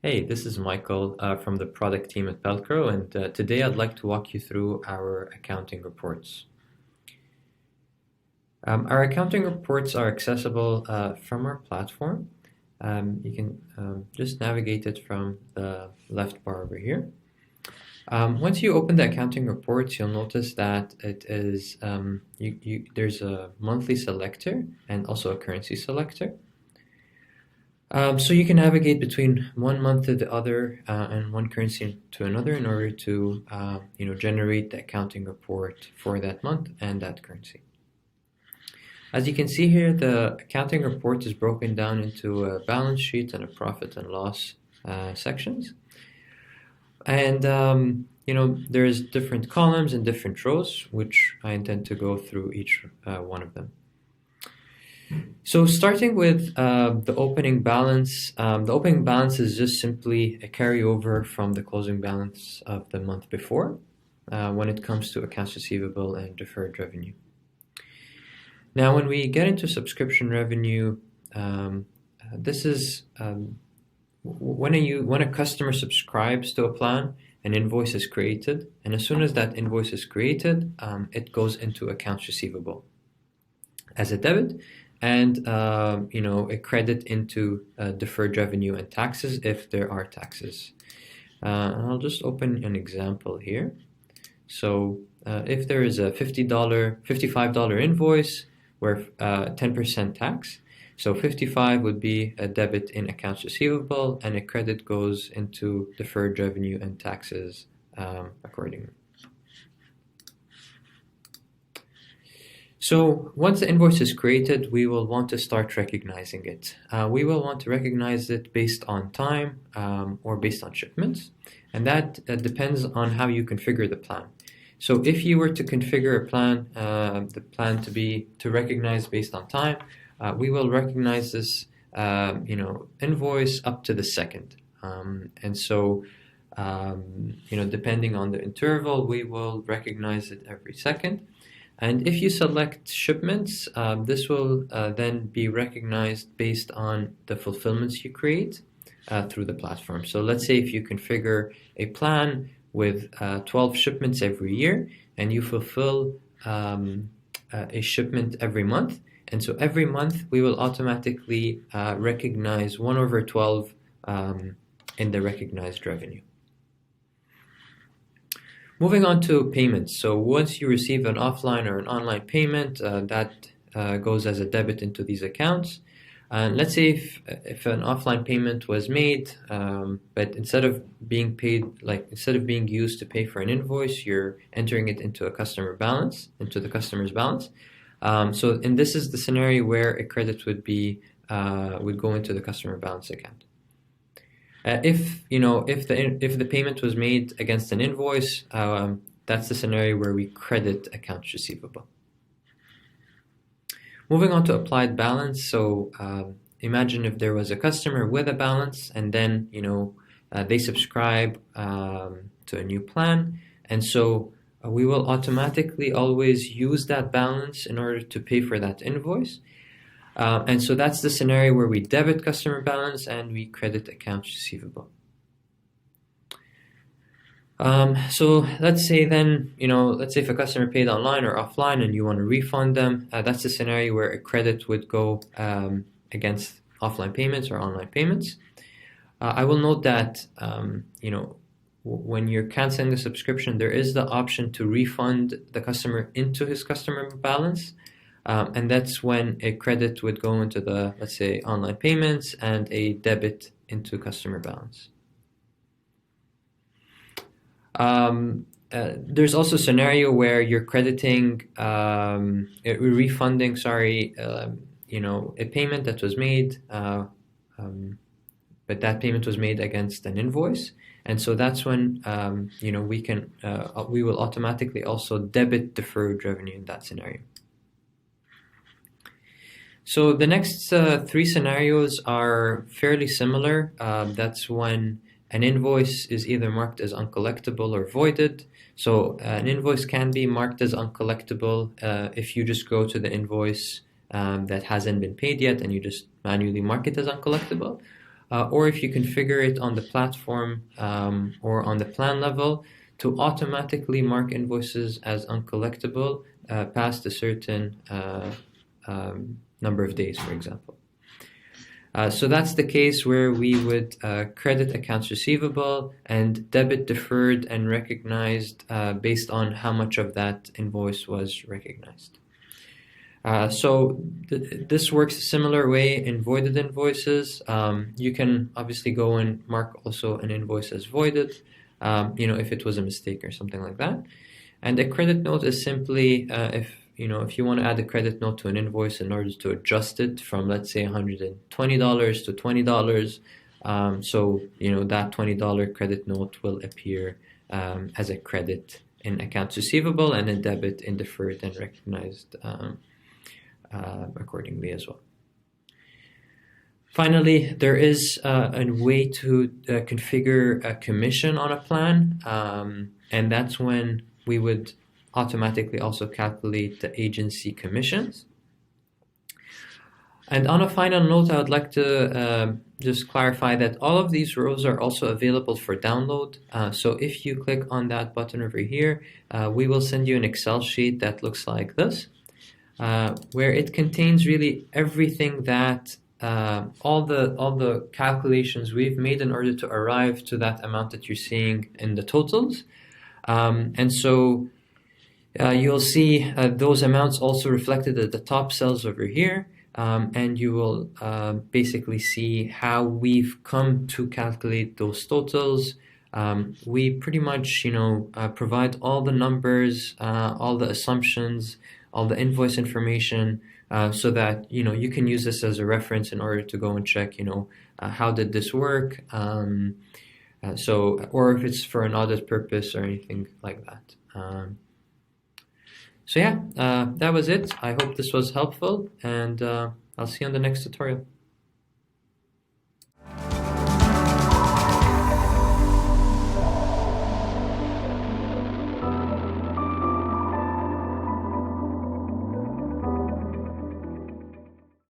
Hey, this is Michael from the product team at Pelcro, and today I'd like to walk you through our accounting reports. Our accounting reports are accessible from our platform. You can just navigate it from the left bar over here. Once you open the accounting reports, you'll notice that it is there's a monthly selector and also a currency selector. So you can navigate between one month to the other and one currency to another in order to generate the accounting report for that month and that currency. As you can see here, the accounting report is broken down into a balance sheet and a profit and loss sections. And there's different columns and different rows, which I intend to go through each one of them. So starting with the opening balance, the opening balance is just simply a carryover from the closing balance of the month before when it comes to accounts receivable and deferred revenue. Now, when we get into subscription revenue, this is when a customer subscribes to a plan, an invoice is created, and as soon as that invoice is created, it goes into accounts receivable as a debit, and a credit into deferred revenue and taxes if there are taxes. And I'll just open an example here. So if there is a $55 invoice where 10% tax, so 55 would be a debit in accounts receivable, and a credit goes into deferred revenue and taxes accordingly. So once the invoice is created, we will want to start recognizing it. We will want to recognize it based on time or based on shipments, and that depends on how you configure the plan. So if you were to configure a plan, the plan to recognize based on time, we will recognize this invoice up to the second, and so depending on the interval, we will recognize it every second. And if you select shipments, this will then be recognized based on the fulfillments you create through the platform. So let's say if you configure a plan with 12 shipments every year, and you fulfill a shipment every month, and so every month we will automatically recognize 1/12 in the recognized revenue. Moving on to payments. So once you receive an offline or an online payment, that goes as a debit into these accounts. And let's say if an offline payment was made, but instead of being used to pay for an invoice, you're entering it into a customer balance, into the customer's balance. And this is the scenario where a credit would go into the customer balance account. If the payment was made against an invoice, that's the scenario where we credit accounts receivable. Moving on to applied balance. So imagine if there was a customer with a balance, and then they subscribe to a new plan, and so we will automatically always use that balance in order to pay for that invoice. And so that's the scenario where we debit customer balance and we credit accounts receivable. So let's say if a customer paid online or offline and you want to refund them, that's the scenario where a credit would go against offline payments or online payments. I will note that when you're canceling the subscription, there is the option to refund the customer into his customer balance. And that's when a credit would go into the, let's say, online payments, and a debit into customer balance. There's also a scenario where you're refunding, a payment that was made, but that payment was made against an invoice. And so that's when, we will automatically also debit deferred revenue in that scenario. So the next three scenarios are fairly similar. That's when an invoice is either marked as uncollectible or voided. So an invoice can be marked as uncollectible if you just go to the invoice that hasn't been paid yet and you just manually mark it as uncollectible. or if you configure it on the platform or on the plan level to automatically mark invoices as uncollectible past a certain number of days, for example. So that's the case where we would credit accounts receivable and debit deferred and recognized based on how much of that invoice was recognized. So this works a similar way in voided invoices. You can obviously go and mark also an invoice as voided, if it was a mistake or something like that. And a credit note is simply if you want to add a credit note to an invoice in order to adjust it from, let's say, $120 to $20, so that $20 credit note will appear as a credit in accounts receivable and a debit in deferred and recognized accordingly as well. Finally, there is a way to configure a commission on a plan, and that's when we would automatically also calculate the agency commissions. And on a final note, I would like to just clarify that all of these rows are also available for download. So if you click on that button over here, we will send you an Excel sheet that looks like this, where it contains really everything that all the calculations we've made in order to arrive to that amount that you're seeing in the totals. And so you'll see those amounts also reflected at the top cells over here, and you will basically see how we've come to calculate those totals. We pretty much, provide all the numbers, all the assumptions, all the invoice information, so that you can use this as a reference in order to go and check, how did this work, or if it's for an audit purpose or anything like that. So yeah, that was it. I hope this was helpful, and I'll see you on the next tutorial.